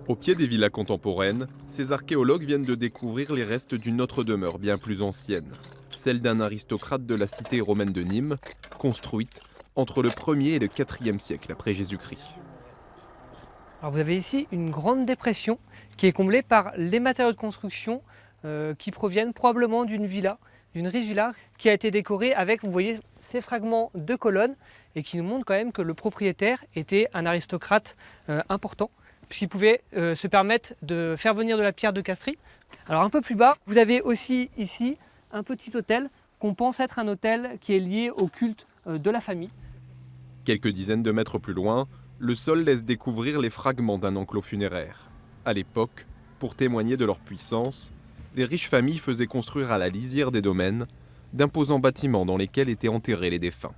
Au pied des villas contemporaines, ces archéologues viennent de découvrir les restes d'une autre demeure bien plus ancienne, celle d'un aristocrate de la cité romaine de Nîmes, construite entre le 1er et le 4e siècle après Jésus-Christ. Alors vous avez ici une grande dépression qui est comblée par les matériaux de construction qui proviennent probablement d'une villa, d'une riche villa qui a été décorée avec, vous voyez, ces fragments de colonnes et qui nous montrent quand même que le propriétaire était un aristocrate important puisqu'il pouvait se permettre de faire venir de la pierre de Castries. Alors un peu plus bas, vous avez aussi ici un petit hôtel qu'on pense être un hôtel qui est lié au culte de la famille. Quelques dizaines de mètres plus loin, le sol laisse découvrir les fragments d'un enclos funéraire. À l'époque, pour témoigner de leur puissance, les riches familles faisaient construire à la lisière des domaines d'imposants bâtiments dans lesquels étaient enterrés les défunts.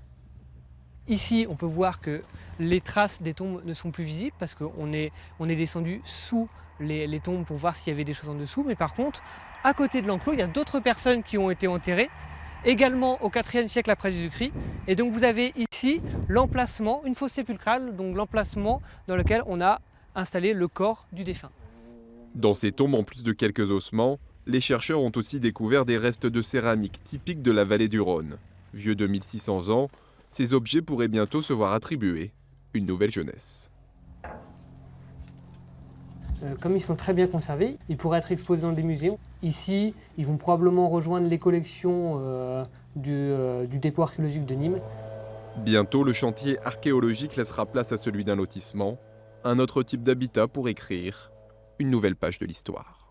Ici, on peut voir que les traces des tombes ne sont plus visibles parce qu'on est descendu sous les tombes pour voir s'il y avait des choses en dessous. Mais par contre, à côté de l'enclos, il y a d'autres personnes qui ont été enterrées, également au IVe siècle après Jésus-Christ. Et donc vous avez ici l'emplacement, une fosse sépulcrale, donc l'emplacement dans lequel on a installé le corps du défunt. Dans ces tombes, en plus de quelques ossements, les chercheurs ont aussi découvert des restes de céramique typiques de la vallée du Rhône. Vieux de 1600 ans, ces objets pourraient bientôt se voir attribuer une nouvelle jeunesse. Comme ils sont très bien conservés, ils pourraient être exposés dans des musées. Ici, ils vont probablement rejoindre les collections du dépôt archéologique de Nîmes. Bientôt, le chantier archéologique laissera place à celui d'un lotissement, un autre type d'habitat pour écrire une nouvelle page de l'histoire.